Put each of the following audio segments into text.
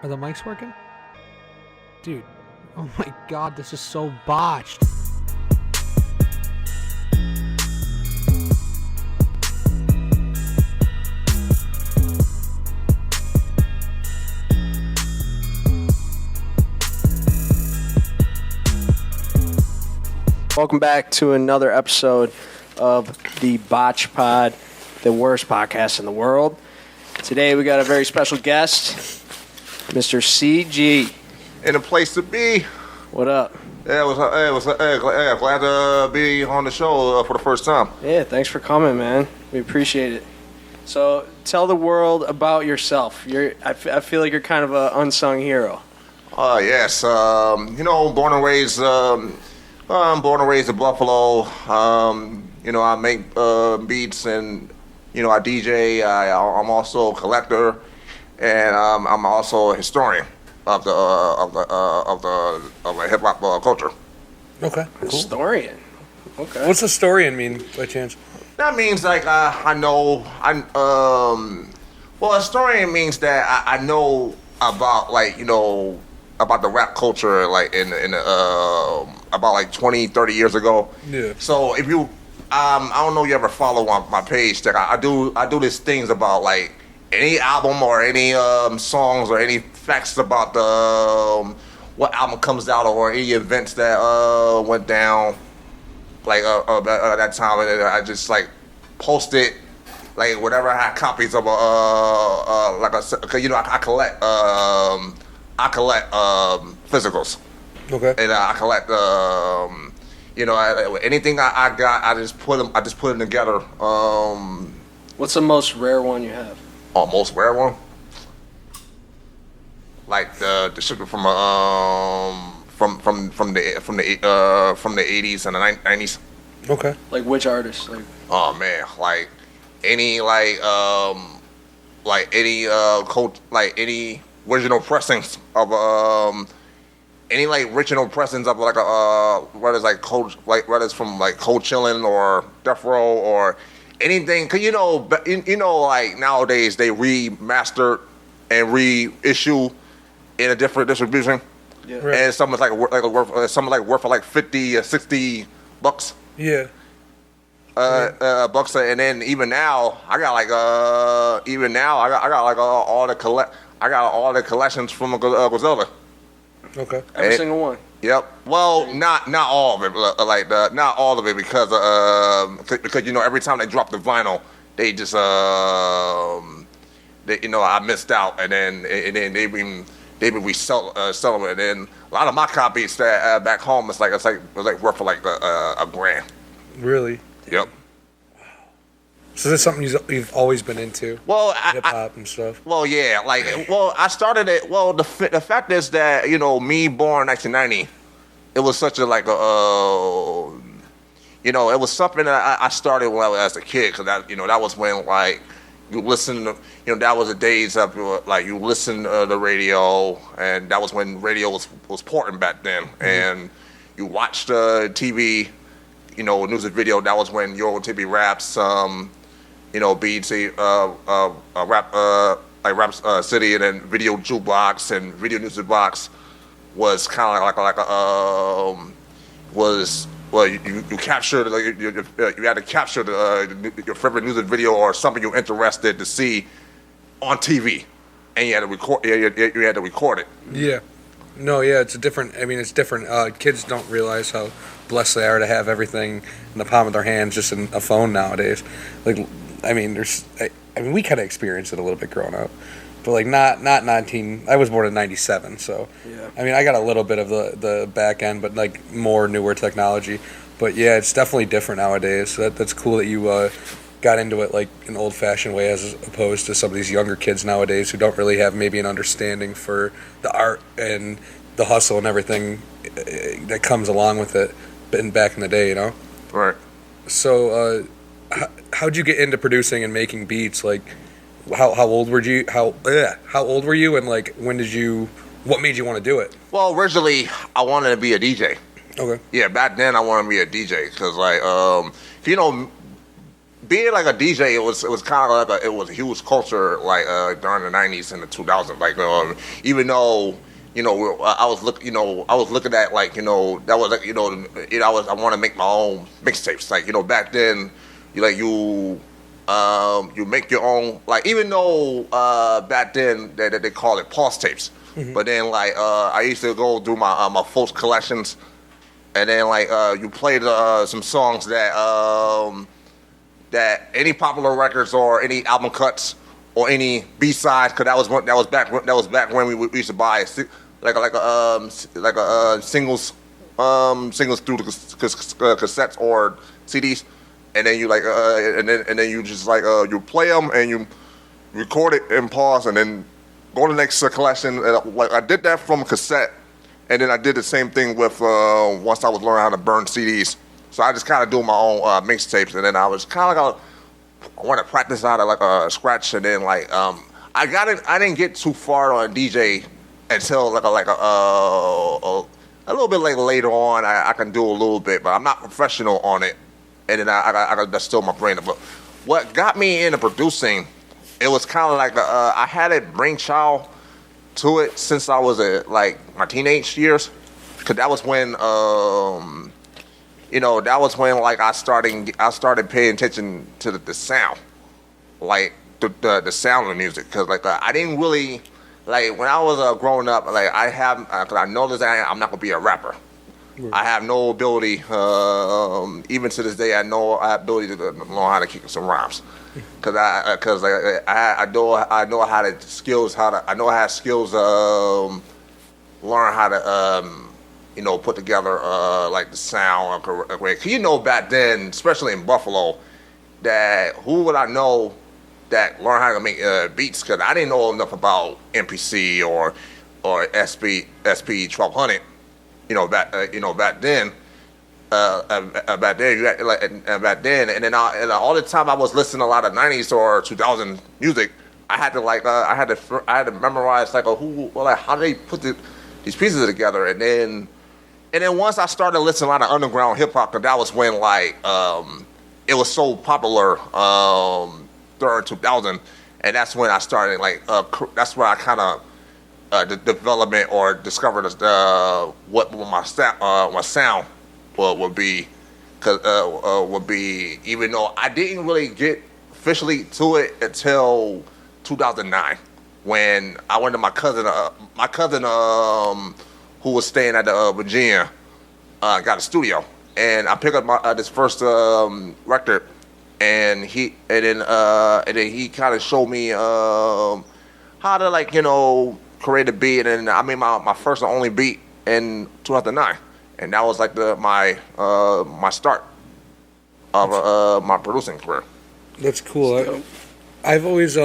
Are the mics working? Dude, oh my god, this is so botched. Welcome back to another episode of the BotchPod, the worst podcast in the world. Today we got a very special guest, Mr. CG. In a place to be. What up? Yeah, glad to be on the show for the first time. Yeah, thanks for coming, man. We appreciate it. So, tell the world about yourself. I feel like you're kind of an unsung hero. Yes. Born and raised. I'm born and raised in Buffalo. I make beats and I DJ. I'm also a collector, and I'm also a historian of the hip hop culture. Okay. Cool. Historian. Okay. What's historian mean by chance? That means like historian means that I know about about the rap culture like in about like 20, 30 years ago. Yeah. So if you I don't know if you ever follow on my page that I do these things about like any album or any songs or any facts about the what album comes out or any events that went down like at that time, and I just like post it like whatever I had copies of I collect physicals. Okay. And I collect anything I got, I just put them together. What's the most rare one you have? Most rare one, like the shit from the 80s and the 90s. Okay. Like which artist? Like, Oh man, like any any original pressings of any like original pressings of like whether it's from like Cold Chillin' or Death Row or anything, cause like nowadays they remaster and reissue in a different distribution. yeah. Right. And some is worth like 50 or 60 bucks. Yeah. Bucks, and then even now I got all the collections from Griselda. Okay. Every single one. Yep. Well, not all of it, not all of it because every time they drop the vinyl, they just I missed out, and then they've been selling it, and then a lot of my copies that back home it's worth for like a grand. Really? Yep. So this is something you've always been into? Well, hip hop and stuff. Well, yeah, I started it. Well, the fact is that me born 1990, it was such a it was something that I started when I was a kid, because that was when like you listen to that was the days of like you listen to the radio, and that was when radio was important back then, and you watched TV, news and video. That was when Euro TV Raps, BT, Rap City, and then Video Jukebox and Video Music Box was kind of you captured you had to capture your favorite music video or something you're interested to see on TV, and you had to record it. Yeah. No, yeah, it's different. Kids don't realize how blessed they are to have everything in the palm of their hands, just in a phone nowadays. We kind of experienced it a little bit growing up, but like not 19. I was born in '97, so Yeah. I got a little bit of the back end, but like more newer technology. But yeah, it's definitely different nowadays. So that's cool that you got into it like an old-fashioned way, as opposed to some of these younger kids nowadays who don't really have maybe an understanding for the art and the hustle and everything that comes along with it. Back in the day, Right. So, how'd you get into producing and making beats? Like, how old were you? How old were you? And like, what made you want to do it? Well, originally I wanted to be a DJ. Okay. Yeah, back then I wanted to be a DJ because being like a DJ, it was kind of like it was a huge culture like during the '90s and the 2000s. Like even though I was looking at like that was like I want to make my own mixtapes. Like back then, you make your own. Like even though back then they call it pulse tapes, but then like I used to go do my folks collections, and then like you played some songs that any popular records or any album cuts or any B-sides, because that was back when we used to buy singles through the cassettes or CDs, and then you and then you just you play them and you record it and pause and then go to the next collection. And like I did that from cassette, and then I did the same thing with once I was learning how to burn CDs. So I just kind of do my own mixtapes, and then I was kind of I want to practice out of like a scratch, and then I didn't get too far on DJ until a little bit later on. I can do a little bit, but I'm not professional on it, and then I that's still my brain. But what got me into producing, it was kind of like I had a brainchild to it since I was my teenage years, because that was when. That was when like I started paying attention to the sound, like the sound of music, because I didn't really like when I was growing up. Like cause I know that I'm not gonna be a rapper. Right. I have no ability, even to this day. I have ability to learn how to kick some rhymes, cause I know how to skills learn how to. Put together like the sound. Cause back then, especially in Buffalo, that who would I know that learned how to make beats? Cause I didn't know enough about MPC or SP 1200. Back then. Back then, and then all the time I was listening to a lot of '90s or 2000 music. I had to memorize how do they put these pieces together, and then once I started listening to a lot of underground hip hop, that was when it was so popular during 2000, and that's when I started that's where I kind of the development or discovered what my sound would be, even though I didn't really get officially to it until 2009 when I went to my cousin who was staying at the Virginia, got a studio, and I picked up this first record, and then he kind of showed me how to create a beat, and I made my first and only beat in 2009, and that was my start of my producing career. That's cool. I've always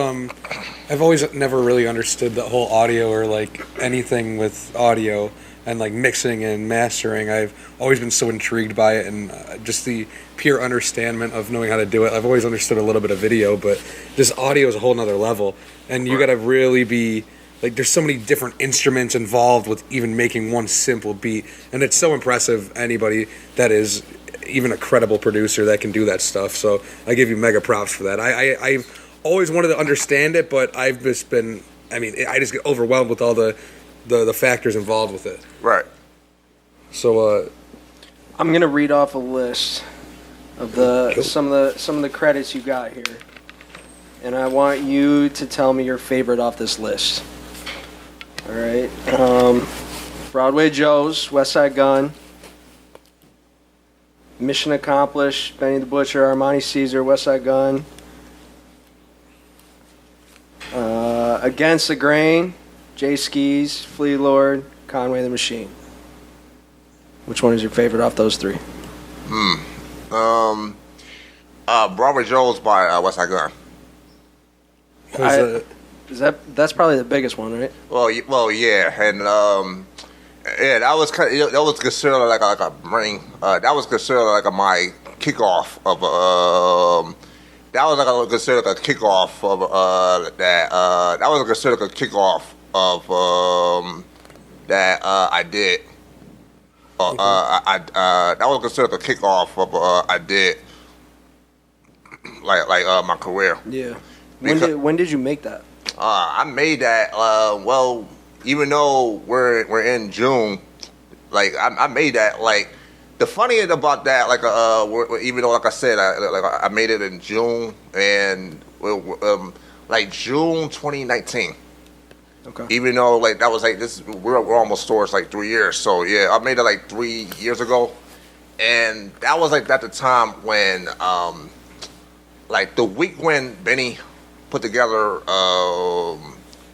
never really understood the whole audio or anything with audio and mixing and mastering. I've always been so intrigued by it, and just the pure understanding of knowing how to do it. I've always understood a little bit of video, but this audio is a whole nother level, and you got to really be there's so many different instruments involved with even making one simple beat, and it's so impressive. Anybody that is even a credible producer that can do that stuff. So I give you mega props for that. I've always wanted to understand it, but I've just been, I just get overwhelmed with all the factors involved with it. Right. So I'm going to read off a list of some of the credits you got here. And I want you to tell me your favorite off this list. All right. Broadway Joe's, Westside Gunn, Mission Accomplished, Benny the Butcher, Armani Caesar, Westside Gunn. Against the Grain, Jay Skis, Flea Lord, Conway the Machine. Which one is your favorite off those three? Broadway Joe's by Westside Gunn. That's probably the biggest one, right? Well, yeah, and that was considered like a ring. That was considered my kickoff of that was considered a kickoff of that. That was considered a kickoff of that I did. That was considered a kickoff of I did. my career. Yeah. Because- When did you make that? I made that. Well, even though we're in June, like I made that. Like the funny thing about that, like even though like I said, I made it in June and like June 2019. Okay. Even though like that was like this, we're almost towards like 3 years. So yeah, I made it like 3 years ago, and that was like at the time when like the week when Benny put together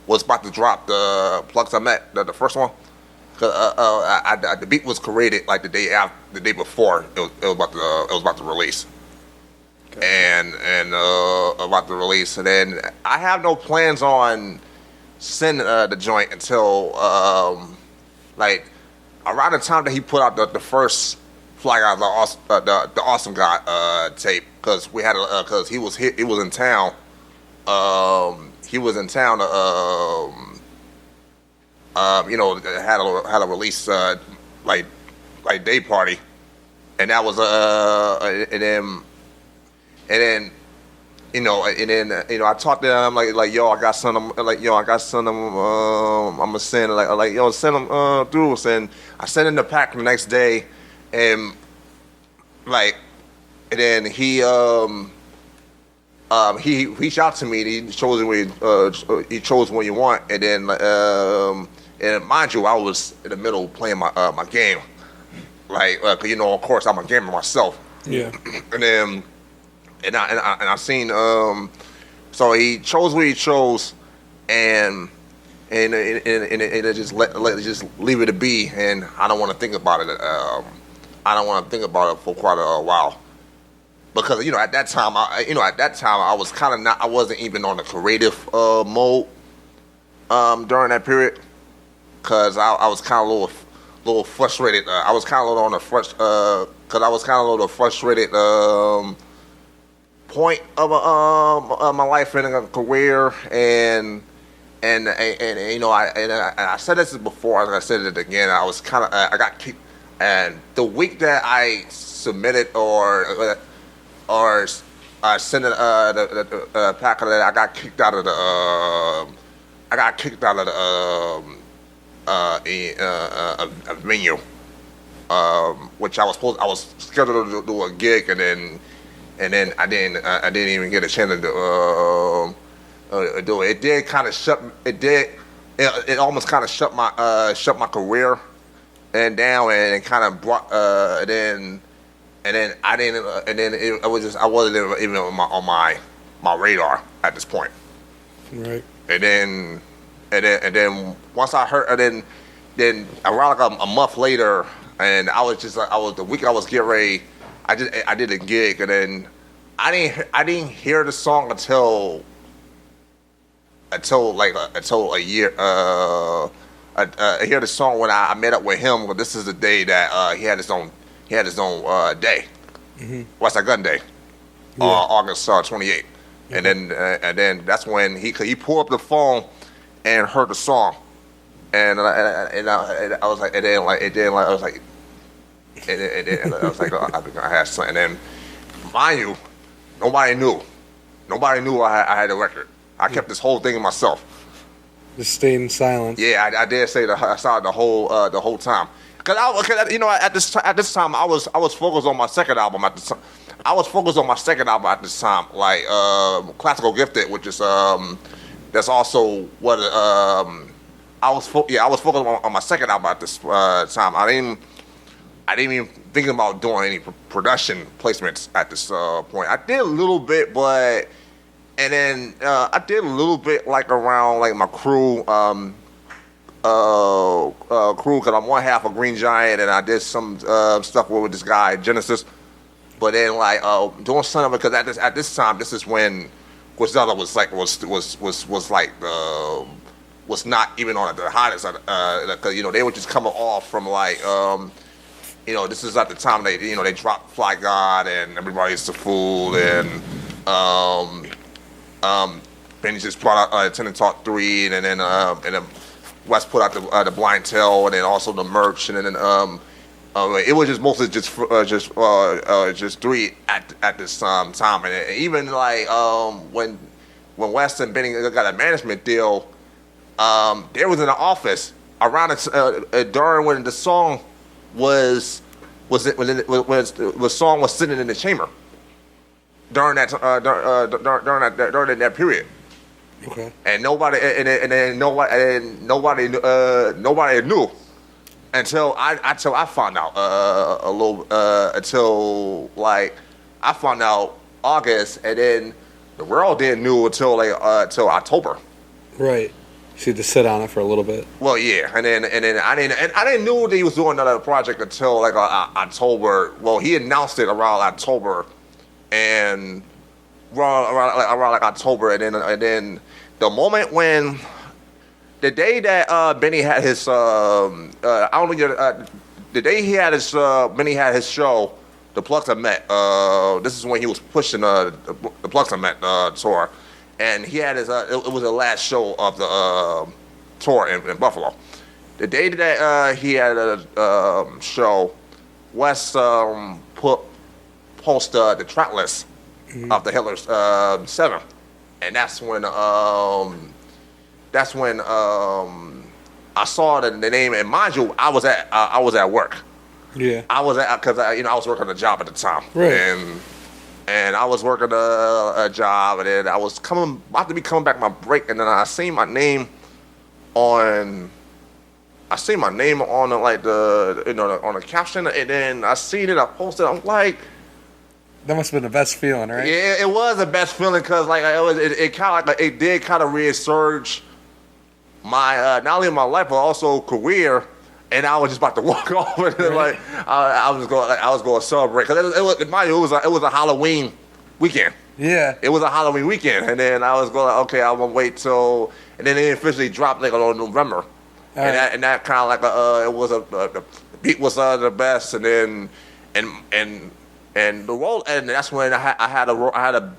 was about to drop the Plugs I Met, the first one. The beat was created like the day before it was about to release. Okay. And about to release, and then I have no plans on sending the joint until like around the time that he put out the first Fly Out the Awesome Guy tape, because we had because he was in town. He was in town. Had a release like day party, and that was and then I talked to him like yo, I got some I'm gonna send like yo, send them through. And I sent in the pack the next day, and then he reached out to me. And he chose what you want, and then and mind you, I was in the middle playing my game, of course I'm a gamer myself. Yeah. And then I seen so he chose what he chose, and it just just leave it to be, and I don't want to think about it. I don't want to think about it for quite a while. Because at that time, I was kind of not. I wasn't even on the creative mode during that period, because I was kind of a little frustrated. I was kind of a little on the because I was kind of a little frustrated point of my life in a career, and I said this before. I said it again. I was kind of I got kicked, and the week that I submitted or sent the pack of that, I got kicked out of a venue, which I was scheduled to do a gig, and then I didn't even get a chance to do it. It did kind of shut. It almost kind of shut my career and down, and it kind of brought And then I wasn't even on my radar at this point. Right. And then once I heard, then around like a month later, and the week I was getting ready, I did a gig, and then I didn't hear the song until a year. I hear the song when I met up with him. But this is the day that he had his own day, Westside Gunn Day, August 28th, and then that's when he pulled up the phone and heard the song, and I was like, I had something. And then, mind you, nobody knew I had a record. I kept this whole thing to myself. Just stayed in silence. Yeah, I did say I saw the whole time. Cause at this time I was focused on my second album at the time. Like Classical Gifted, which is that's also what I was focused on my second album at this time. I didn't even think about doing any production placements at this point. I did a little bit, and then I did a little bit like around like my crew. Crew, because I'm one half of Green Giant, and I did some stuff with this guy Genesis, but then like doing something, because at this time, this is when Griselda was not even on the hottest, because they were just coming off from like this is at the time they dropped Fly God and Everybody's the Fool, and Benny just brought out Tenant Talk 3, and then West put out the Blind Tell, and then also the merch, and then It was just mostly just three at this time, and even like when West and Benny got a management deal, they was in the office around during when the song was song was sitting in the chamber during that period. Okay. And nobody knew until I found out until like I found out August, and then the world didn't knew until October. Right. So you had to sit on it for a little bit. Well, yeah, and then I didn't know that he was doing another project until like October. Well, he announced it around October, and around like October, and then the moment when the day that Benny had his the day he had his Benny had his show, the Plugs I Met. This is when he was pushing the Plugs I Met tour. And he had his, it was the last show of the tour in Buffalo. The day that he had a show, Wes post the track list of the Hitler's 7, and that's when I saw the name. And mind you, I was at work. Yeah. I was because I was working a job at the time. Right. And I was working a job, and then I was about to be coming back my break, and then I seen my name on like on the caption, and then I seen it, I posted, I'm like, that must have been the best feeling, right? Yeah, it was the best feeling because like it kind of like it did kind of resurge my not only my life but also career. And I was just about to walk off, and then, like I was going to celebrate because it was a Halloween weekend. Yeah, it was a Halloween weekend, and then I was going, okay, I'm gonna wait till, and then it officially dropped like on November, and that kind of like it was the beat was the best, and then and the roll, and that's when I had a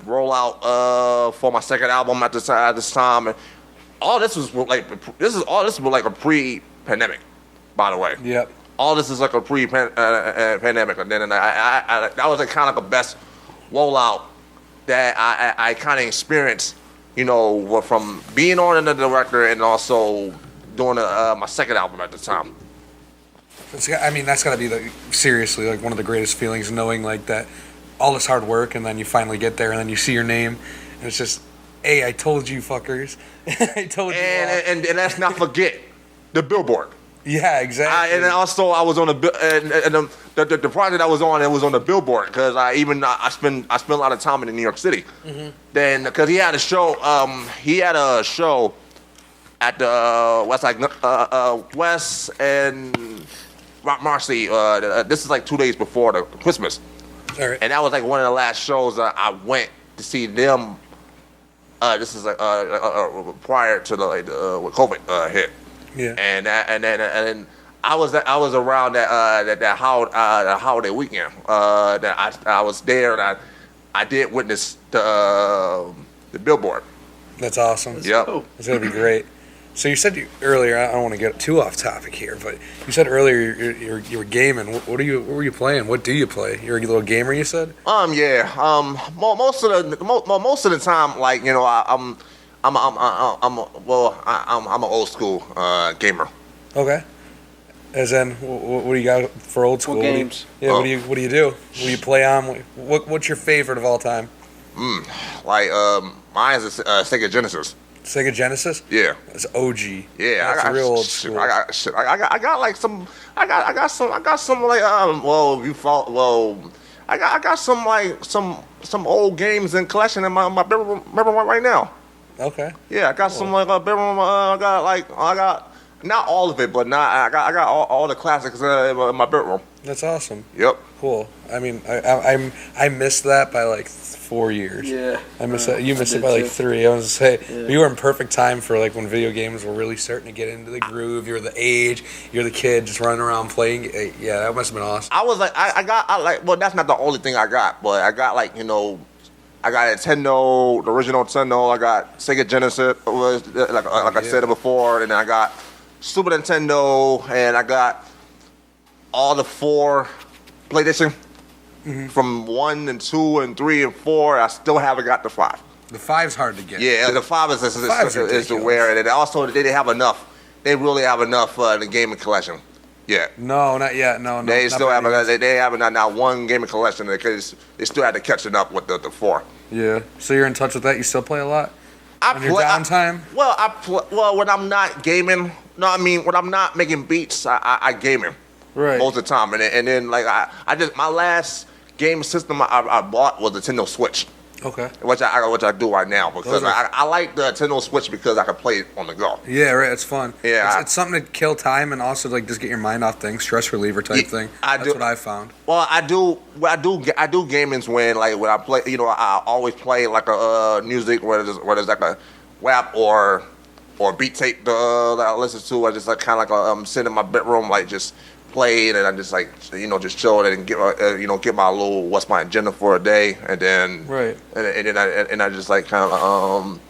rollout for my second album at this time, and all this was like a pre-pandemic. By the way, yep. All this is like a pre-pandemic, and then that was like kind of the best rollout that I kind of experienced, from being on the director and also doing my second album at the time. That's got to be seriously like one of the greatest feelings, knowing like that all this hard work, and then you finally get there, and then you see your name, and it's just, hey, I told you, fuckers, I told you. And let's not forget the Billboard. Yeah, exactly. And then also I was on the project I was on. It was on the Billboard because I spent a lot of time in New York City. Mm-hmm. Then because he had a show at the Westside, West and Rock Marcy. This is like 2 days before the Christmas. All right. And that was like one of the last shows I went to see them. This is like prior to when COVID hit. Yeah. And then I was around that holiday weekend. That I was there, and I did witness the Billboard. That's awesome. Yep. It's gonna be great. So you said earlier, I don't want to get too off topic here, but you said earlier you were gaming. What were you playing? What do you play? You're a little gamer, you said? Yeah. Most of the time, like I'm an old school gamer. Okay. As in, what do you got for old school? What games? What do you do? What do you play on? What's your favorite of all time? Mine is Sega Genesis. Sega Genesis? Yeah. That's OG. Yeah, that's real old school. I got some old games in collection in my bedroom right now. Okay. Yeah, I got some like bedroom. I got not all of it, but I got all the classics in my bedroom. That's awesome. Yep. Cool. I mean, I missed that by like 4 years. Yeah. I missed that. You missed it by like 3. I was gonna say you were in perfect time for like when video games were really starting to get into the groove. You're the age. You're the kid just running around playing. Yeah, that must have been awesome. I was like, well, that's not the only thing I got, but I got like I got Nintendo, the original Nintendo. I got Sega Genesis, was like I said it before, and then I got Super Nintendo, and I got all the 4 PlayStation from 1 and 2 and 3 and 4. I still haven't got the 5. The 5's hard to get. Yeah, the 5 is the rare, and also they didn't have enough. They really have enough in the gaming collection. Yeah. No, not yet. No. They not still by have any means. they haven't not one gaming collection because they still had to catch it up with the 4. Yeah. So you're in touch with that? You still play a lot? I On your downtime? Well, when I'm not gaming, when I'm not making beats, I gaming Right. most of the time, and then like I just my last game system I bought was the Nintendo Switch, Okay. which I do right now because Those are- I like the Nintendo Switch because I can play it on the go. Yeah, right. It's fun. Yeah. It's something to kill time and also like just get your mind off things, stress reliever type thing. That's what I found. Well, I do gamings when I play. I always play like a music where there's like a rap or beat tape that I listen to. I just like kind of like sit in my bedroom like just play it, and I just like just chill and get my little what's my agenda for a day, and then Right. and I just like kind of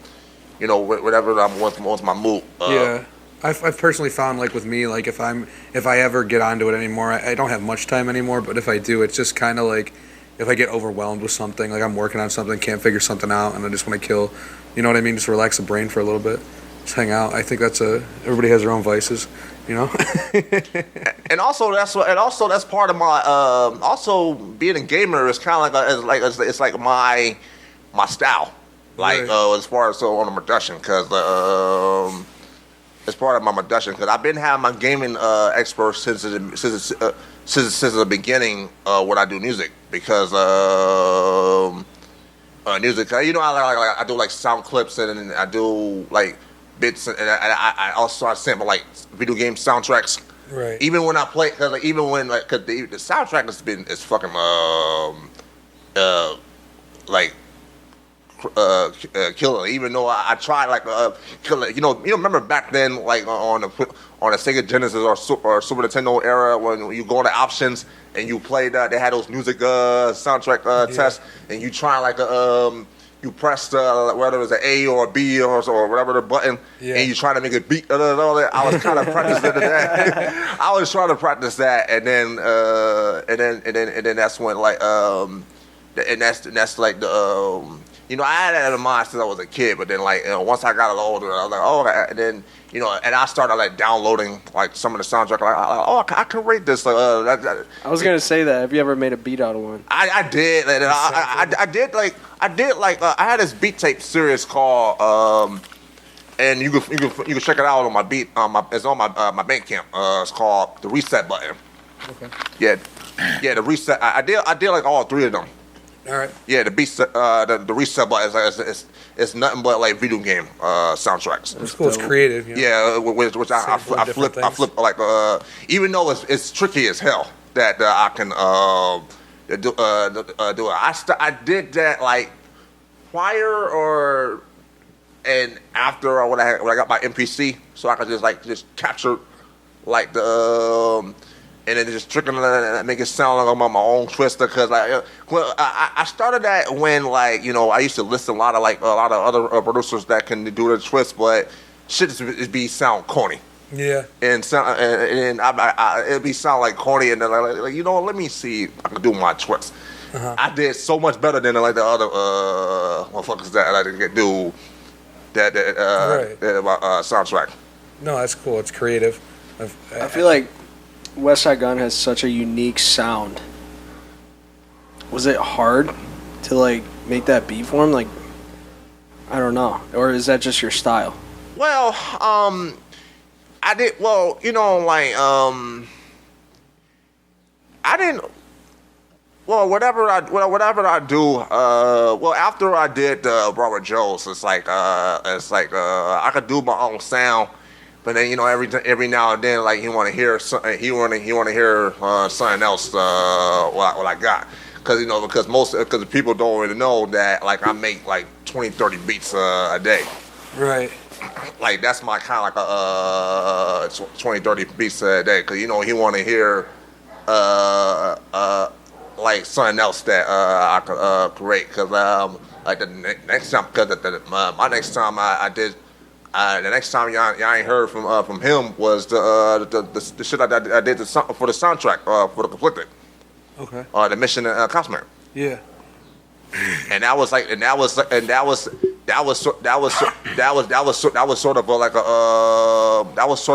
whatever what's my mood. Yeah. I've personally found like with me, like if I ever get onto it anymore, I don't have much time anymore, but if I do, it's just kind of like if I get overwhelmed with something, like I'm working on something, can't figure something out, and I just want to kill, you know what I mean? Just relax the brain for a little bit. Just hang out. I think everybody has their own vices, you know? And also that's part of my also being a gamer is kind of it's like my style, like Right. as far as on the production, because it's part of my production because I've been having my gaming expert since the beginning when I do music because music I do like sound clips and I do like bits and I sample like video game soundtracks. Right. Even when I play, cause the soundtrack is fucking killer. Even though I tried like killer, remember back then like on the Sega Genesis or Super Nintendo era when you go to options and you played they had those music soundtrack tests and you try like you press whether it's an A or a B or whatever the button, and you try to make it beat. I was kind of practicing that. I was trying to practice that, and then that's when like and that's like the I had that in mind since I was a kid, but then like once I got a little older, I was like and then and I started like downloading like some of the soundtrack. Like I can rate this. I was gonna say that. Have you ever made a beat out of one? I did, and I did like I had this beat tape series called and you can check it out on my beat it's on my Bandcamp. It's called The Reset Button. Okay. Yeah, the reset. I did like all 3 of them. All right. Yeah, the reset button is nothing but like video game soundtracks. It's cool. It's creative. You know? Yeah, which I flip like even though it's tricky as hell that I can do it. I did that like prior and after when I got my MPC, so I could just capture like the. And then just tricking and make it sound like I'm on my own twister, cause I started that when I used to listen a lot of other producers that can do the twist, but shit just sound corny. Yeah. And it'd be sound like corny, and then let me see if I can do my twist. Uh-huh. I did so much better than like the other motherfuckers that I didn't do that soundtrack. No, that's cool. It's creative. I feel like Westside Gunn has such a unique sound. Was it hard to like make that beat for him? Like, I don't know, or is that just your style? Well, I did. Well, I didn't. Well, whatever I do. Well, after I did Robert Jones, it's like I could do my own sound. But then every now and then like he want to hear something something else what I got because people don't really know that like I make like 20-30 beats a day. Right. Like that's my kind of like 20-30 beats a day because he want to hear like something else that I could create because like the next time because my next time I The next time y'all ain't heard from him was the shit I did for the soundtrack for the Conflicted. Okay. The Mission Cosmic. Yeah. And that was sort of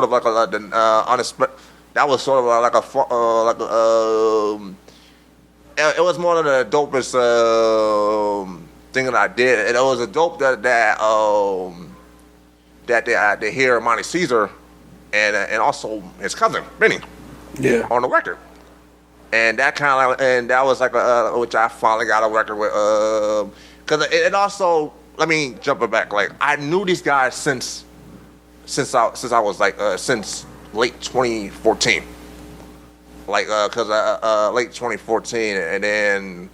like unexpected. That was sort of it was more than the dopest thing that I did, and it was a dope that they hear Monty Caesar and also his cousin Benny on the record. And that kind of, and that was like which I finally got a record with, because it also, let me jump it back. Like I knew these guys since I was like since late 2014, like because late 2014, and then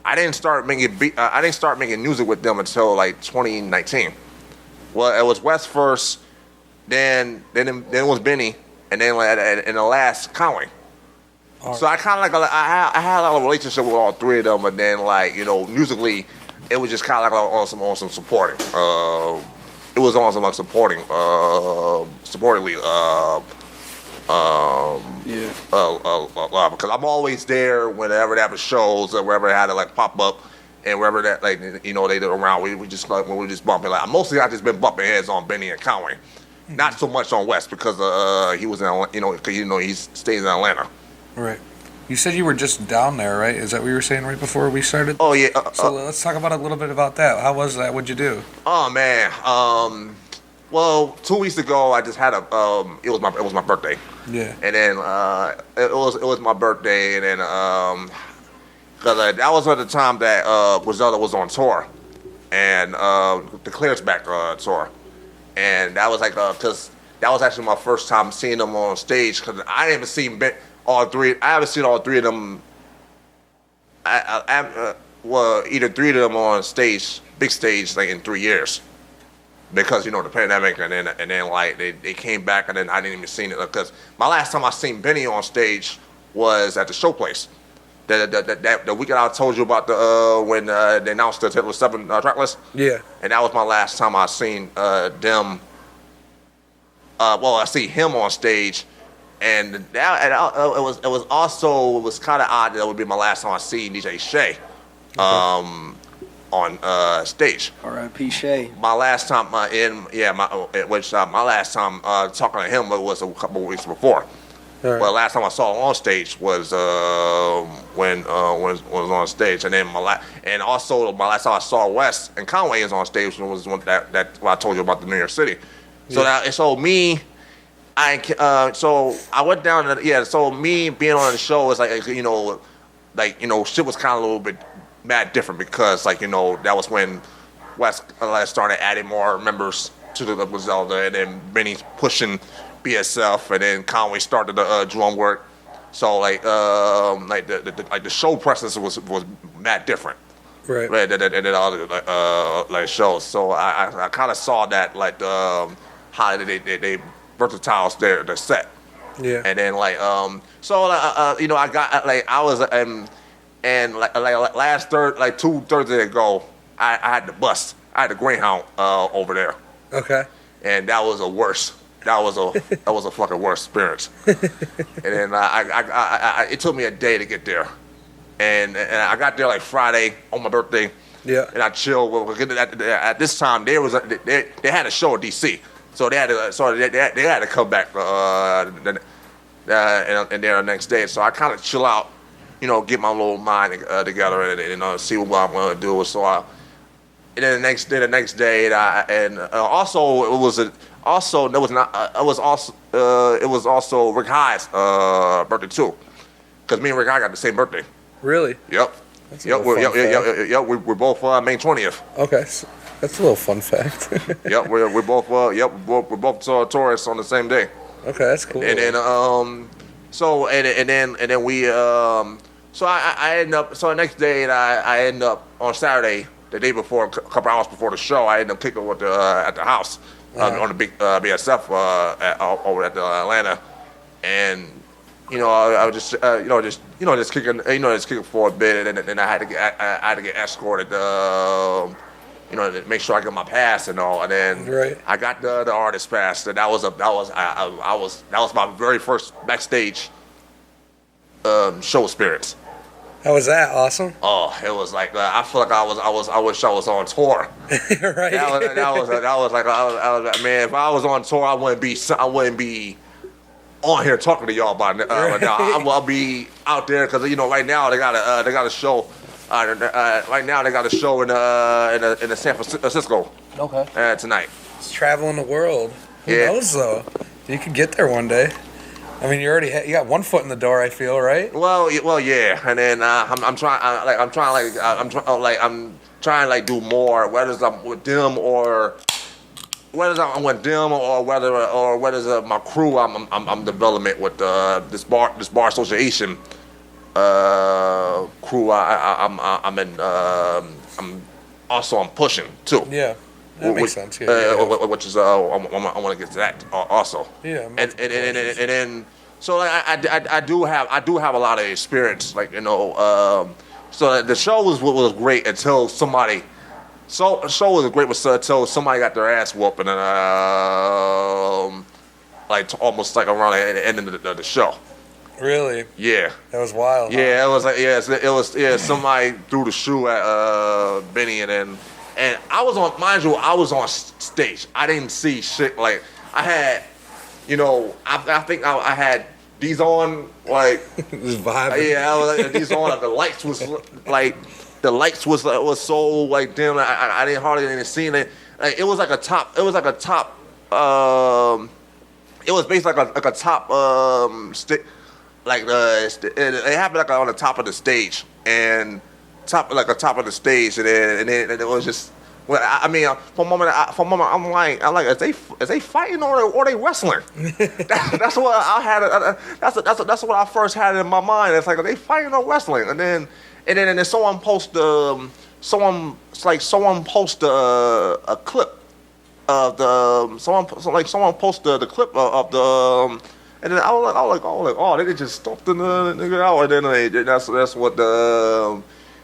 I didn't start making music with them until like 2019. Well, it was West first, then it was Benny, and then in the last Conway. So I kind of like I had a lot of relationship with all three of them, but then like musically, it was just kind of like on some supporting. It was on some like supportingly. Because I'm always there whenever they have shows or wherever they had to like pop up, and wherever that like they did around. We just like when we just bumping like mostly I just been bumping heads on Benny and Conway, not so much on West because he was in because he stays in Atlanta. Right. You said you were just down there, right? Is that what you were saying right before we started? Oh yeah. So let's talk about a little bit about that. How was that? What'd you do? Oh man. Well, 2 weeks ago I just had it was my birthday. Yeah. And then it was my birthday, and then because that was at the time that Griselda was on tour, and the Clear's Back tour, and that was like because that was actually my first time seeing them on stage because I didn't even see all three. I haven't seen all three of them. Well, either three of them on stage, big stage, like in 3 years, because the pandemic, and then like they came back, and then I didn't even see it because my last time I seen Benny on stage was at the Showplace. The weekend I told you about when they announced the Taylor 7 track list. Yeah. And that was my last time I seen them. Well, I see him on stage. And it was kind of odd that it would be my last time I seen DJ Shay on stage. R.I.P. Shay. My last time my last time talking to him was a couple of weeks before. Right. Well, last time I saw him on stage was when was on stage, and then also my last time I saw West and Conway is on stage was one that I told you about the New York City. So so I went down to, so me being on the show was like, shit was kind of a little bit mad different because that was when West started adding more members to the Griselda, and then Benny pushing BSF, and then Conway started the drum work. So the show presence was mad different. Right. And then other shows. So I kind of saw that how they versatile their set. Yeah. And then I got I was and last 2 Thursdays ago I had the bus. I had the Greyhound over there. Okay. And that was a worse. That was a fucking worse experience. And then it took me a day to get there, and I got there like Friday on my birthday. Yeah. And I chilled. At this time they had a show at DC. So they had to come back and there the next day. So I kind of chill out, get my little mind together and see what I'm gonna do. So and then the next day, it was also Rick High's birthday too, because me and Rick High got the same birthday. Really? Yep. That's We're both May 20th. Okay. So that's a little fun fact. Yep, we're both Taurus on the same day. Okay, that's cool. And then I end up the next day, and I end up on Saturday, the day before, a couple hours before the show, I end up kicking with at the house on the big BSF over at the Atlanta, and I was just kicking for a bit, and then I had to get escorted you know, to make sure I get my pass and all. And then Right. I got the artist pass, and that was my very first backstage show experience. How was that? Awesome. Oh, it was like I feel like I wish I was on tour. Right. That was like man, if I was on tour, I wouldn't be on here talking to y'all about now. I'll be out there because you know right now they got a show. Right now they got a show in the San Francisco. Okay. Tonight. It's traveling the world. Who Yeah. knows though? You could get there one day. I mean, you got one foot in the door. I feel right. Well, yeah, and then I'm trying to do more. Whether it's I'm with them or whether I'm with them or whether my crew I'm development with this bar association crew. I'm pushing too. Yeah, that makes sense. Yeah, Which is I want to get to that also. Yeah, and then so like I do have a lot of experience, like you know. So the show was great until somebody. So the show was great until somebody got their ass whooped, and then almost like around the end of the show. Really? Yeah. That was wild. Yeah, it was like somebody threw the shoe at Benny, and I was on, mind you, I was on stage. I didn't see shit. Like I had, you know, I think I had these on, like Just vibing. yeah, I was like, these on. The lights was so like dim. I didn't hardly even see it. Like, it was like a top. It was basically like a top stick. Like it happened like on the top of the stage and top of the stage, and then it was just. Well, I mean, for a moment, I'm like, is they fighting or they wrestling? That's what I had. That's what I first had in my mind. It's like, are they fighting or wrestling? And then someone posted a clip of someone posted the clip of the. And then I was like, oh, they just stomped the nigga out, and then that's what the.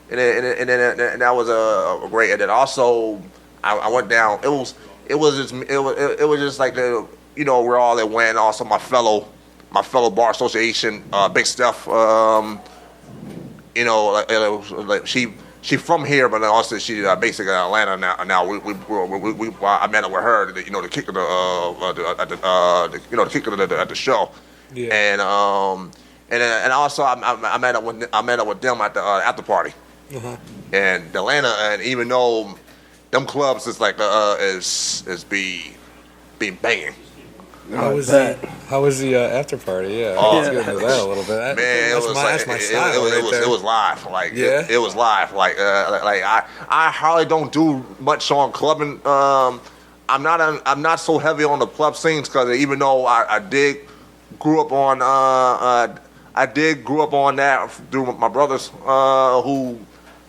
And that was a great. And then also, I went down. It was just like the, you know, where all it went. Also, my fellow bar association, Big Steph. You know, like she from here, but also she basically in Atlanta now. Now I met up with her. You know, the kick of at the show. Yeah. And also I met up with them at the after party. Uh-huh. And Atlanta, and even though them clubs is like being banging. How was the after party? Yeah, let's get into that a little bit. Man, it was live. Like yeah? it was live. Like I hardly don't do much on clubbing. I'm not so heavy on the club scenes because even though I did grew up on that through my brothers who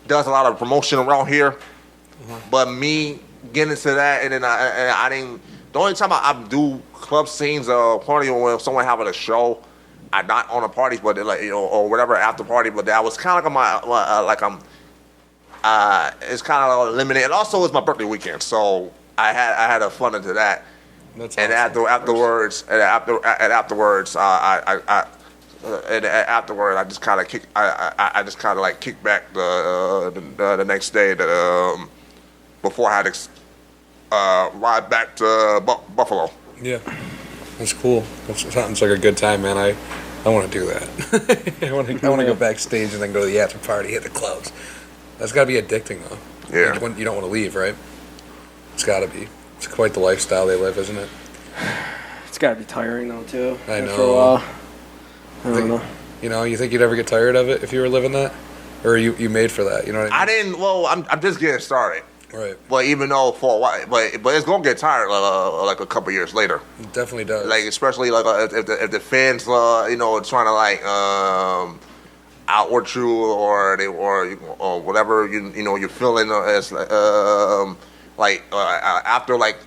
does a lot of promotion around here. Uh-huh. But me getting into that, and then I didn't. The only time I do club scenes or party when someone having a show, I'm not on a party, but like, you know, or whatever after party. But that was kind of like it's kind of limited. And also it's my birthday weekend, so I had a fun into that. That's and awesome. afterwards, I just kind of kicked back the next day before I had to ride back to Buffalo. Yeah, that's cool. That sounds like a good time, man. I want to do that. I want to go backstage and then go to the after party, hit the clubs. That's got to be addicting, though. Yeah. You don't want to leave, right? It's got to be. It's quite the lifestyle they live, isn't it? It's got to be tiring though too. I know. After a while. I don't know. You know, you think you'd ever get tired of it if you were living that, or are you made for that? You know what I mean? I didn't. Well, I'm just getting started. Right. But even though for a while, but it's gonna get tired like a couple years later. It definitely does. Like especially like if the fans you know trying to like outward you or whatever you know you're feeling as after like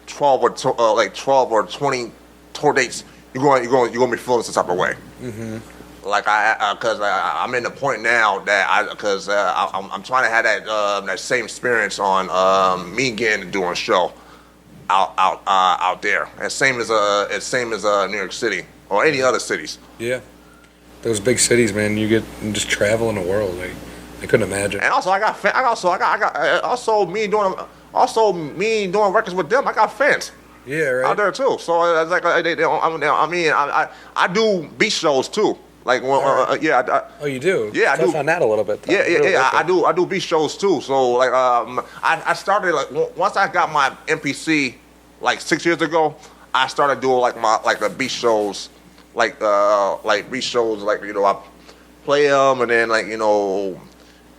12 or 20 tour dates you're going to be feeling some type of way. Mm-hmm. like because I'm in the point now that I'm trying to have that same experience on me getting to doing a show out there, and same as New York City or any other cities. Yeah, those big cities, man. You just travel in the world. Like, I couldn't imagine. And also me doing records with them. I got fans. Yeah, right. Out there too. So it's like I do beach shows too. Like Oh, you do? Yeah, I Touch do. on that a little bit. Though. Yeah. I do beach shows too. So like I started like once I got my MPC like 6 years ago, I started doing like the beach shows, like beach shows, like I play them and then like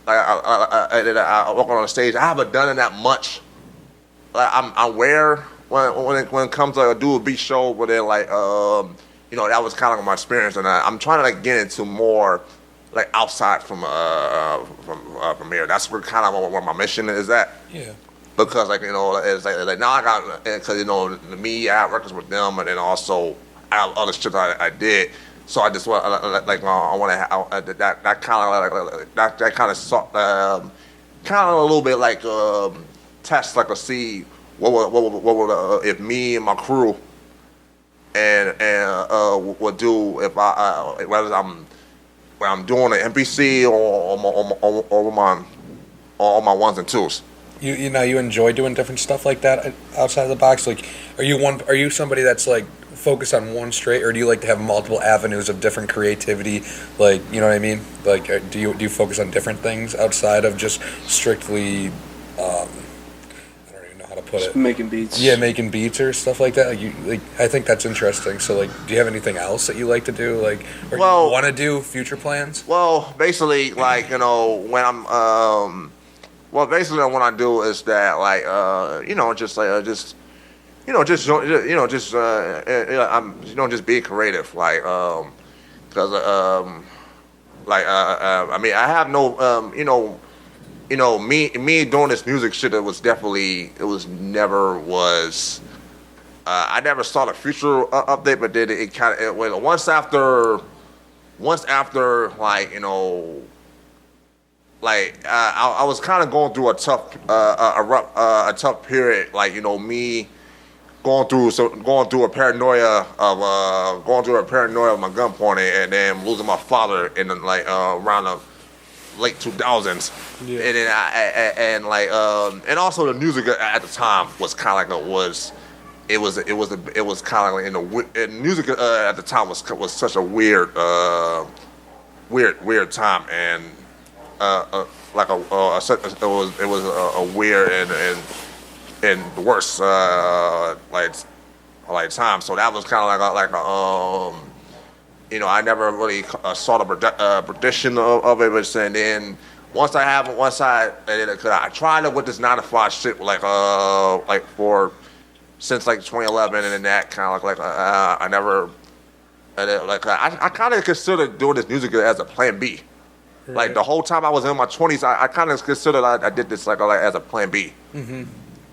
I walk on the stage. I haven't done it that much. Like I'm aware when it comes to do a beach show, but then like that was kind of my experience, and I'm trying to like get into more like outside from here. That's where kind of where my mission is at. Yeah. Because it's like now I got because me I have records with them, and then also I have other shit I did. So I just want I want to that kind of that kind of a little bit like test like to see what would if me and my crew and would do if whether I'm doing an MPC or my ones and twos. You enjoy doing different stuff like that outside of the box. Like, are you somebody that's like focused on one straight, or do you like to have multiple avenues of different creativity? Like, you know what I mean? Like, do you focus on different things outside of just strictly? I don't even know how to put it. Making beats. Yeah, making beats or stuff like that. I think that's interesting. So, like, do you have anything else that you like to do? Like, or do you want to do future plans? Well, basically, like when I'm basically what I do is that like just being creative, like because I mean I have no me doing this music shit. I never saw the future update, but then it kind of went once after like I was kind of going through a tough period, like me going through a paranoia of my gun pointing, and then losing my father in around the late 2000s. Yeah. And then and also the music at the time was kind of like it was kind of like music at the time was such a weird time, and it was a weird and worse like time. So that was kind of I never really saw the prediction of it, but then once I tried it with this 9 to 5 shit since 2011, and then that kind of I never I kind of considered doing this music as a plan B. Right. Like the whole time I was in my 20s, I kind of considered I did this like as a plan B. Mm-hmm.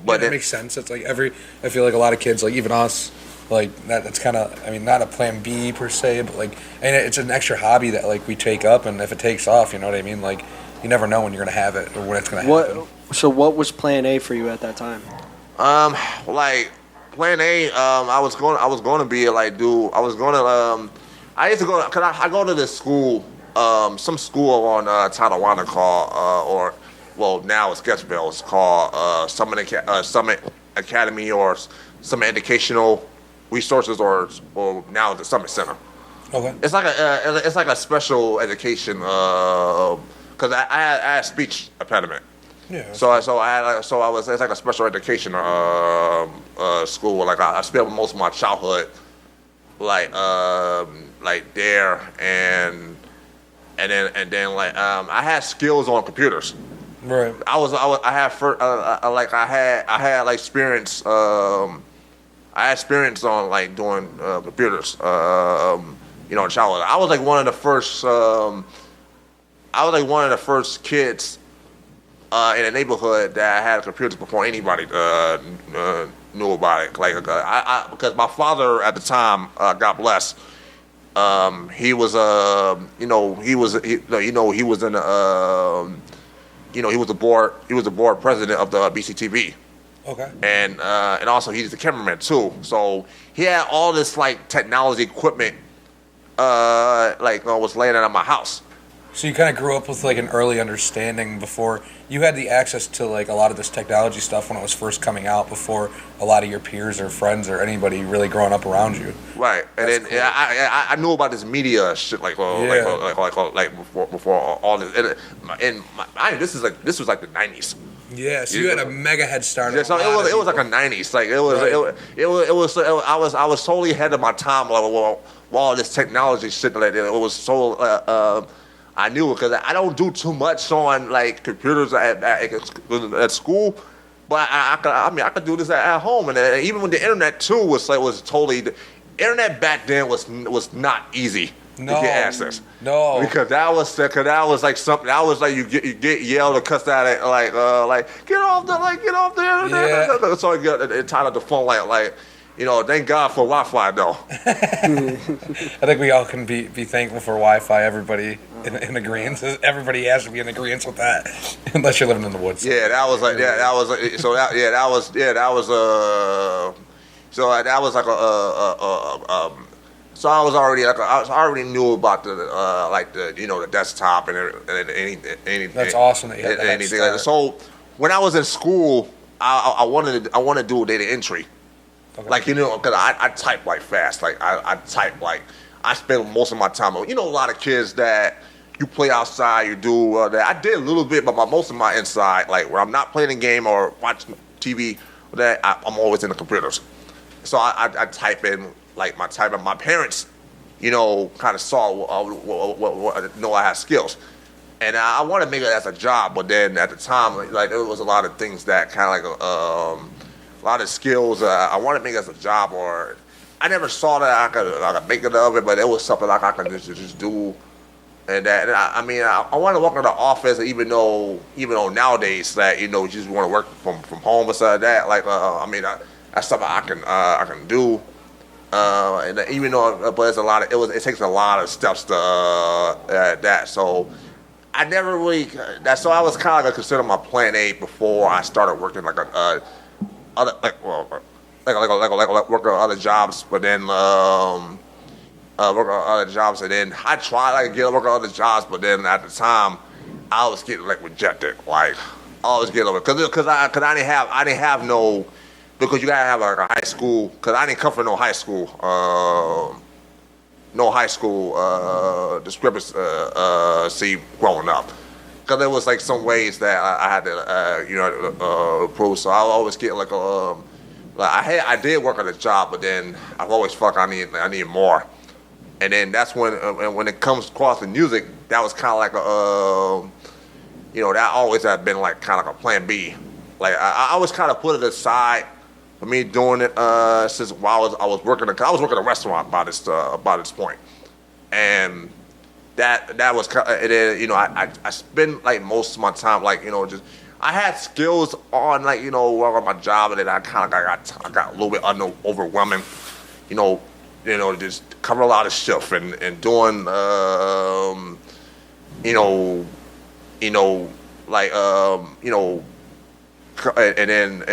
But it makes sense. It's like I feel like a lot of kids, like even us, like that's kind of, I mean, not a plan B per se, but like, and it's an extra hobby that like we take up, and if it takes off, you know what I mean? Like, you never know when you're gonna have it or when it's gonna happen. So what was plan A for you at that time? Like plan A, I was going to be I used to go, cause I go to this school, some school on Tonawanda called, now it's Sketchville. It's called Summit Academy or Summit Educational Resources, or now the Summit Center. Okay. It's like a special education because I had speech impediment. Yeah. So it's like a special education school. Like I spent most of my childhood like there, and then I had skills on computers. Right. I had experience. I had experience on like doing computers. In childhood. I was like one of the first kids in the neighborhood that had computers before anybody knew about it. Like because my father at the time, God bless, He was he was he was in he was the board president of the BCTV. Okay. And also he's the cameraman too. So he had all this like technology equipment was laying out of my house. So you kind of grew up with like an early understanding before you had the access to like a lot of this technology stuff when it was first coming out, before a lot of your peers or friends or anybody really growing up around you. Right, and That's then cool. I knew about this media shit before all this. This was like the 90s. Yeah, so you had a mega head start. Yeah, so it was like a 90s. Like it was I was totally ahead of my time. Like all this technology shit. Like it was so. I knew it because I don't do too much on like computers at school, but I could do this at home, and even with the internet too was totally. The internet back then was not easy to get access. No, because that was like something. That was like you get yelled or cussed out at like get off the internet. Yeah. So it tied up the phone like. Thank God for Wi-Fi though. I think we all can be thankful for Wi-Fi. Everybody in agreement. Everybody has to be in agreement with that, unless you're living in the woods. Yeah, that was like So I was already I already knew about the desktop and anything. That's awesome that you had that anything like that. So when I was in school, I wanted to do data entry. Okay. Like, because I type like fast. Like I type like I spend most of my time. A lot of kids that you play outside, you do that. I did a little bit, but most of my inside, like where I'm not playing a game or watching TV, that I'm always in the computers. So I type in like my typing. My parents, kind of saw know I had skills, and I wanted to make it as a job. But then at the time, like there was a lot of things that kind of like a lot of skills I wanted to make as a job, or I never saw that I could make it of it, but it was something like I could just do. And that, I want to work in the office, even though nowadays that you just want to work from home or something like that. That's something I can do. And even though, but it's a lot of it takes a lot of steps to that. So I never really so I was kind of consider my plan A before I started working like working on other jobs, but then working on other jobs, and then I tried to work on other jobs, but then at the time I was getting rejected. Like I was getting because I didn't have no, because you gotta have a high school, because I didn't come from no high school discrepancy growing up. Because there was some ways that I had to prove. So I always get I did work on a job, but then I've always felt I need more. And then that's when it comes across the music, that was kind of like that always had been kind of like a plan B. Like I always kind of put it aside for me doing it since while I was working. I was working at a restaurant by this point, and that was I spend most of my time just I had skills on work on my job, and then I kind of got a little bit overwhelming, just cover a lot of stuff and doing and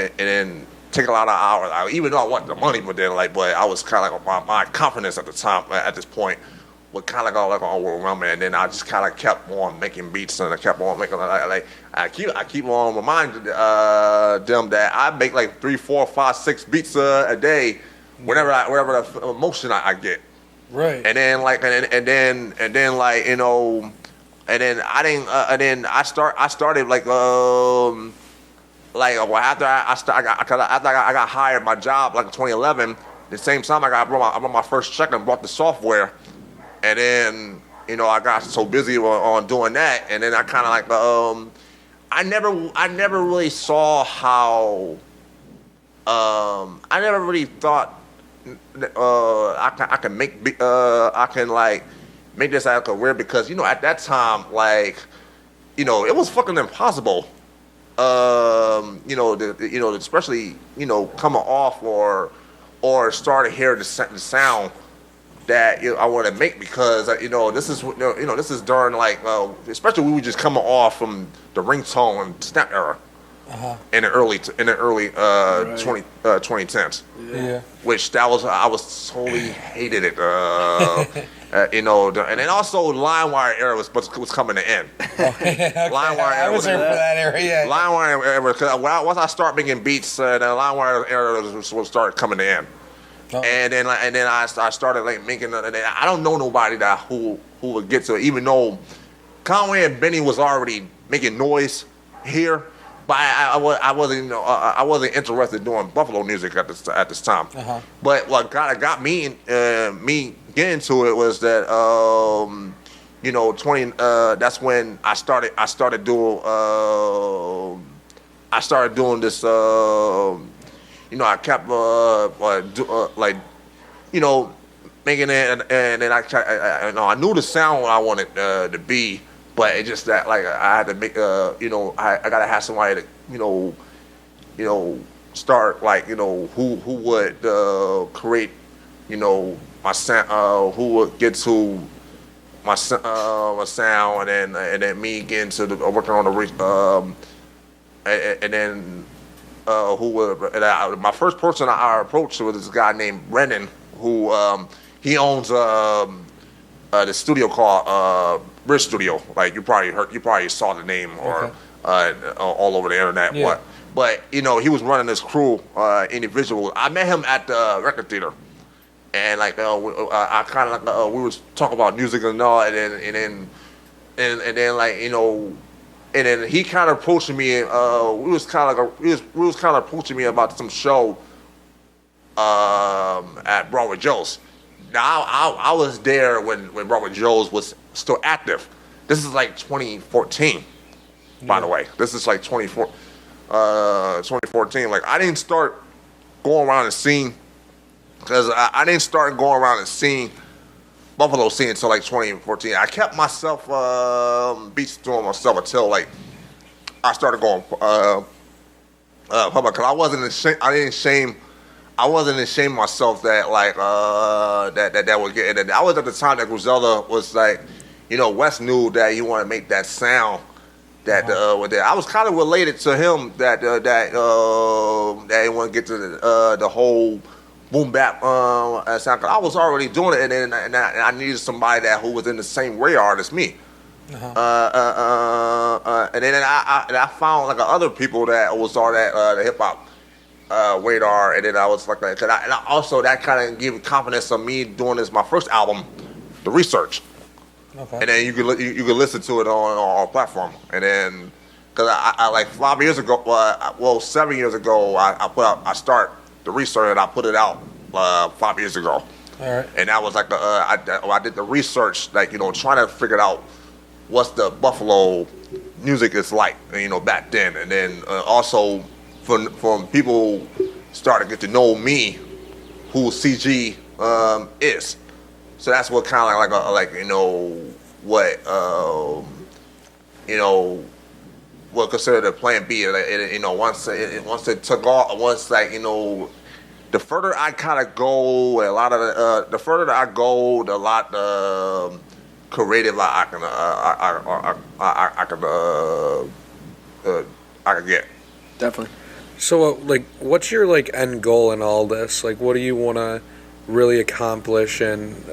then take a lot of hours. Even though I want the money, but then but I was kind of my confidence at the time at this point would kind of go overwhelming, and then I just kind of kept on making beats, and I kept on making I keep on reminding them that I make 3, 4, 5, 6 beats a day, whenever the emotion I get. Right. And then and then I started after I got hired my job in 2011. The same time I brought my first check and bought the software. And then, I got so busy on doing that, and then I kind of I never really saw how, I never really thought I can make make this as a career, because at that time it was fucking impossible, especially coming off or started hearing the sound that I want to make because this is this is during like especially we were just coming off from the ringtone and snap era in the early 2010s. Yeah. Which I was totally hated it. And then also LimeWire era was coming to end. Okay. LimeWire I era was there for that era. Yeah. LimeWire era, because once I start making beats, the LimeWire era will start coming to end. Oh. And then I started like making. And I don't know nobody who would get to it, even though Conway and Benny was already making noise here. But I wasn't interested in doing Buffalo music at this time. But what got me getting into it was that that's when I started doing this. I kept making it, and then I knew the sound I wanted to be, but it just that like I had to make I gotta have somebody to start like who would create my sound, who would get to my sound, and then me getting to working on the and then who would my first person I approached was this guy named Brennan, who he owns the studio called Bridge Studio. Like you probably saw the name or all over the internet. Yeah. But he was running this crew individual. I met him at the record theater, and like I kind of like we was talking about music and all, and then and then he kind of approached me. We was kind of approaching me about some show at Broadway Joe's. Now I was there when Broadway Joe's was still active. This is like 2014, by the way. This is like 2014. Like I didn't start going around and seeing, because I didn't start going around and seeing Buffalo scene until like 2014. I kept myself beats doing myself until like I started going public, because I wasn't ashamed myself that like that would get. And I was at the time that Griselda was like, West knew that he wanted to make that sound that with that. I was kind of related to him that he wanted to get to the whole boom bap sound. 'Cause I was already doing it, and I needed somebody who was in the same radar as me. And then I found like other people that was on that the hip hop radar, and then I was like, and also that kind of gave me confidence of me doing this my first album, The Research. Okay. And then you could listen to it on our platform, and then because I like 5 years ago, 7 years ago, I start The Research, and I put it out 5 years ago. All right. And that was like I did the research, like trying to figure out what's the Buffalo music is like, back then, and then also from people starting to get to know me, who CG is. So that's what kind of what considered a plan B. Once it took off, the further I kind of go, a lot of the further I go, the lot creative I can get. Definitely. So, what's your end goal in all this? What do you want to really accomplish? And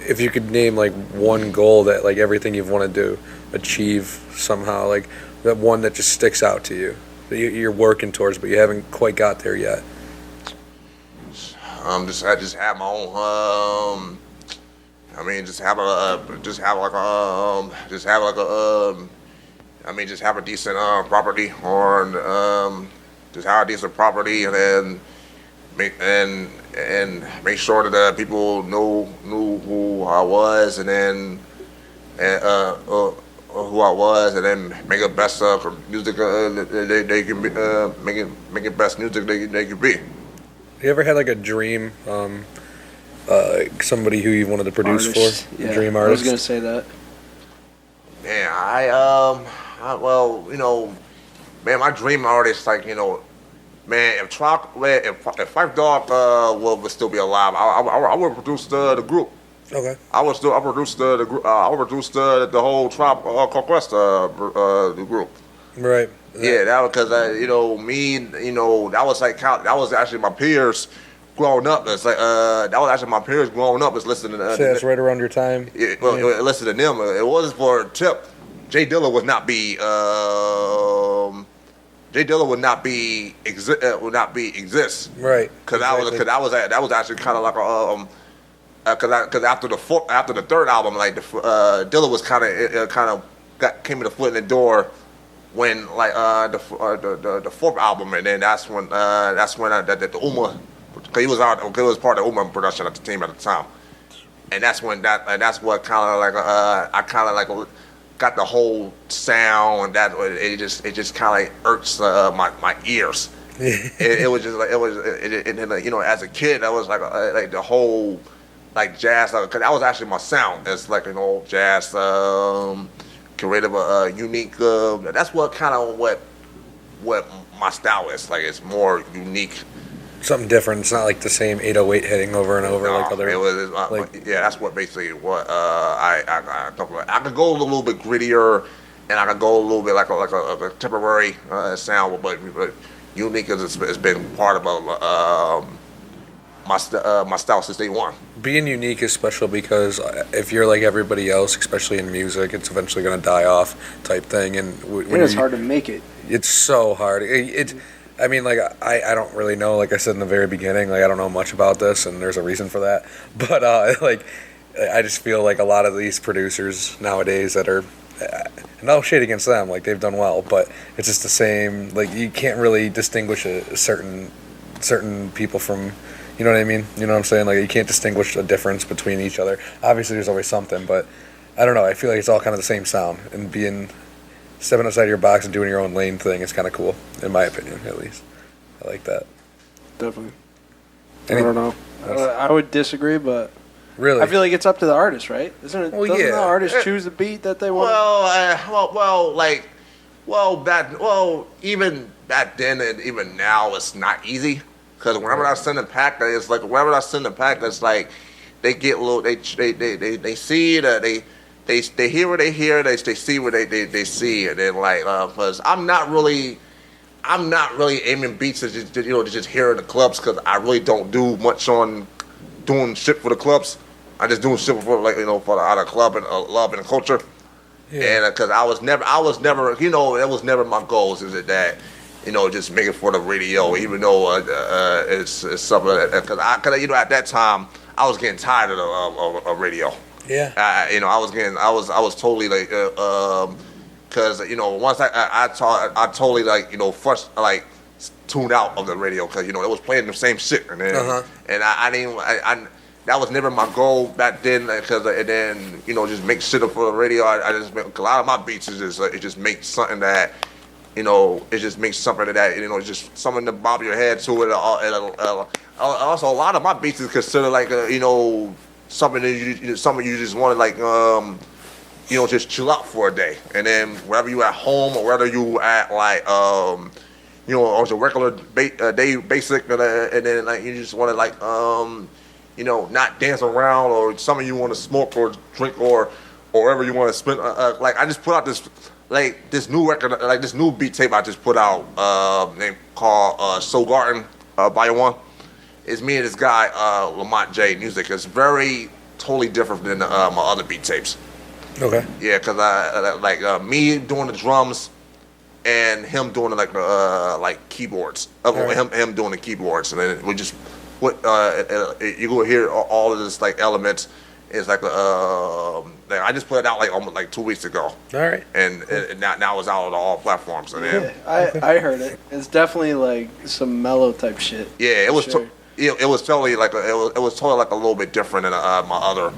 if you could name one goal that everything you've wanted to achieve somehow, that one that just sticks out to you that you're working towards, but you haven't quite got there yet. I just have my own. Just have a decent property, or just have a decent property, and then make sure that people knew who I was, and then who I was, and then make it best for music. They can be make it best music they can be. You ever had a dream, somebody who you wanted to produce artist. for? Yeah, Dream artist. I was gonna say that. Man, my dream artist, man, if Fife Dog would still be alive, I would produce the group. Okay. I produced the whole Tribe Called Quest the group. Right. Yeah, that was because that was that was actually my peers growing up. It's like that was actually my peers growing up. Is listening to So that's right around your time. listen to them. It was for Tip. Jay Dilla would not be exist. Right. Because that was actually kind of like because after the third album, like Dilla was kind of came in the foot in the door when like the fourth album, and then that's when the Uma, because he was part of the Uma production at the team at the time, and that's what kind of like I kind of like got the whole sound, and that it just kind of like irks my ears. it was just like as a kid I was like the whole like jazz, because that was actually my sound. It's like an old jazz creative, unique. That's what kind of what my style is. Like it's more unique. Something different. It's not like the same 808 hitting over and over like other. That's what basically what I could go a little bit grittier, and I could go a little bit like a contemporary sound, but unique has been part of my style since day one. Being unique is special because if you're like everybody else, especially in music, it's eventually going to die off type thing. And when it's hard to make it. It's so hard. I mean, like, I don't really know. Like I said in the very beginning, like, I don't know much about this, and there's a reason for that. But, like, I just feel like a lot of these producers nowadays that are, no shade against them, like, they've done well, but it's just the same. Like, you can't really distinguish a certain people from, you know what I mean? You know what I'm saying? Like, you can't distinguish a difference between each other. Obviously, there's always something, but I don't know. I feel like it's all kind of the same sound, and stepping outside of your box and doing your own lane thing is kind of cool, in my opinion, at least. I like that. Definitely. I don't know. I would disagree, but really, I feel like it's up to the artist, right? Isn't it? Well, doesn't yeah. the artist choose the beat that they want? Even back then and even now, it's not easy. Because whenever I send a pack, it's like they get a little, they see that they hear what they hear, they see what they see, and then like, because I'm not really aiming beats to just hear in the clubs, because I really don't do much on doing shit for the clubs. I just doing shit for for the other club and love and culture. Yeah. And because I was never, that was never my goals. Is it that just make it for the radio, even though it's something because at that time I was getting tired of radio. Yeah. I was totally like, because once I totally like first like tuned out of the radio, because it was playing the same shit, and then and I didn't that was never my goal back then, because and then just make shit up for the radio. I just make, a lot of my beats is just it just makes something that it just makes something that just something to bob your head to it. Also, a lot of my beats is considered like something that you just want to like just chill out for a day, and then wherever you at home or whether you at like on your regular day basic, and then like you just want to like not dance around, or something you want to smoke or drink or wherever you want to spend. Like I just put out this new record, like this new beat tape I just put out, named called Soul Garden Volume 1. It's me and this guy, Lamont J Music. It's very totally different than my other beat tapes. Okay. Yeah, because me doing the drums and him doing like keyboards. Him doing the keyboards, and then we just put you go hear all of this like elements. It's like I just put it out like almost like 2 weeks ago. All right. And now it's out on all platforms. And then I heard it. It's definitely like some mellow type shit. Yeah, it was. Sure. It was totally like it was totally like a little bit different than my other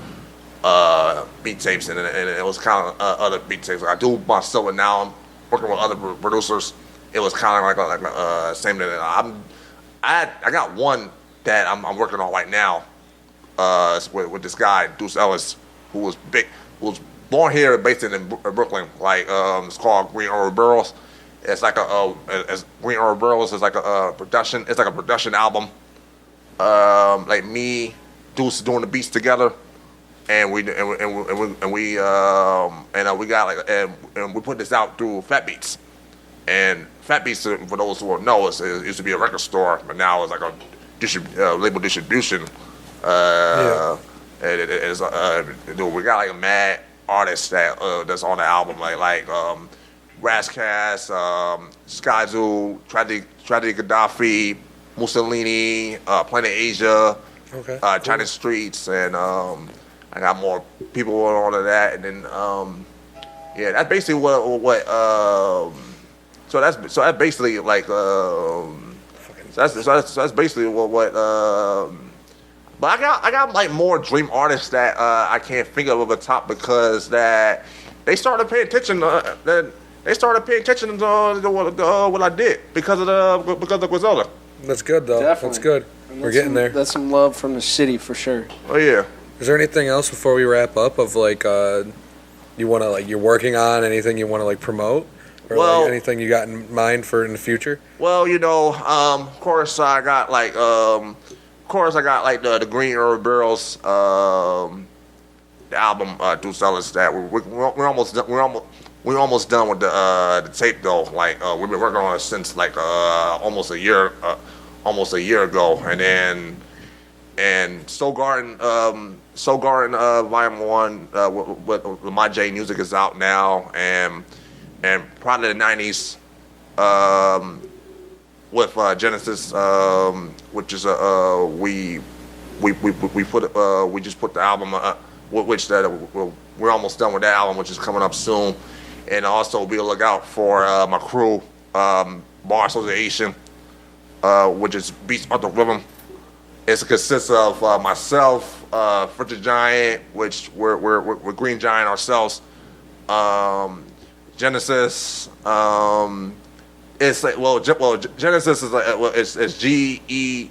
beat tapes, and it was kind of other beat tapes. I do myself, and now I'm working with other producers. It was kind of like same thing. I got one that I'm working on right now. With this guy Deuce Ellis, who was born here, based in Brooklyn. Like it's called Green Herb Barrels. It's like Green Herb Barrels is like a production. It's like a production album. Like me, Deuce doing the beats together, and we got like and we put this out through Fat Beats. And Fat Beats, for those who don't know, it used to be a record store, but now it's like a label distribution. And we got like a mad artist that's on the album, like Razzcast, Skyzoo, Tragedy Gaddafi, Mussolini, Planet Asia, China Streets, and I got more people on to that, and then that's basically what so that's basically like so that's basically what but I got like more dream artists that I can't think of the top because that they started paying attention to what I did because of Griselda. That's good though. Definitely. That's good. We're getting there. That's some love from the city for sure. Oh yeah. Is there anything else before we wrap up of like you want to like you're working on anything you want to like promote or like anything you got in mind for in the future? Well, of course I got like the Green Herb Barrels the album Two Sellers that we're almost done with the tape though. Like we've been working on it since like almost a year ago, and Soul Garden Volume 1 with My J Music is out now, and Pride of the 90s with Genesis, which is we just put the album which we're almost done with that album, which is coming up soon, and also be a lookout for my crew, Bar Association, which is Beats Art the Rhythm. It consists of myself, Fritz Giant, which we're Green Giant ourselves, Genesis. It's like Genesis is like it's GENECITS.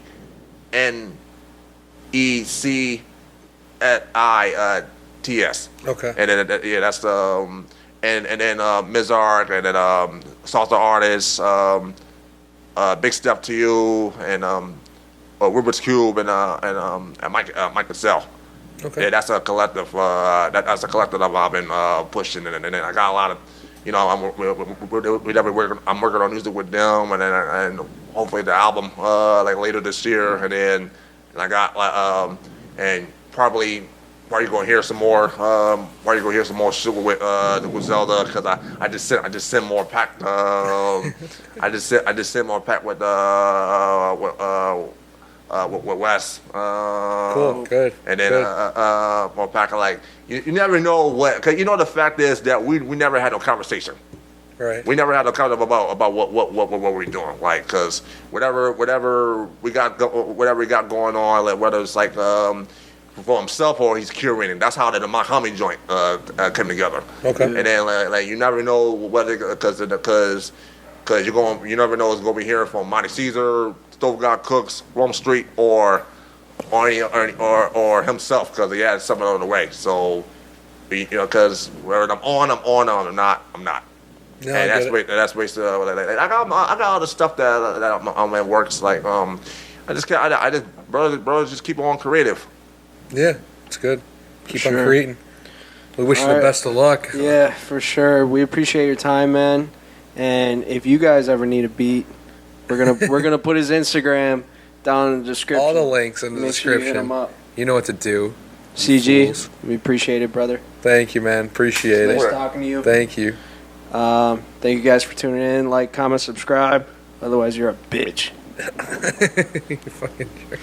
Okay. And then that's the and then Mizark, and then Salsa Artists, Big Step to You, and Rupert's Cube, and Mike Cassell. Okay. Yeah, that's a collective. That's a collective I've been pushing, and then I got a lot of, I'm working on music with them, and hopefully the album like later this year, and then I got and probably gonna hear some more. Shit with the Griselda, because I just sent more pack. I just sent more pack with Wes. Cool, good. And then more pack of like you never know what, cause the fact is that we never had no conversation. Right. We never had no conversation about what we're doing, like, cause whatever we got going on, like whether it's like for himself or he's curating. That's how the Muhammad joint came together. Okay. And then like you never know whether because you never know it's gonna be hearing from Monty Caesar, Stove God Cooks, Rome Street, or himself, because he had something on the way. So because whether I'm on, I'm not. No, And that's basically I got all the stuff that I'm in works. Like brothers just keep on creative. Yeah, it's good. Keep on Sure. creating. We wish you the Alright. best of luck. Yeah, for sure. We appreciate your time, man. And if you guys ever need a beat, we're gonna put his Instagram down in the description. All the links in the Make sure you hit description. him up. You know what to do. CG, Fools. we appreciate it, brother. Thank you, man. Appreciate Nice it. talking to you. Thank you. Thank you guys for tuning in. Like, comment, subscribe. Otherwise, you're a bitch. You fucking jerk.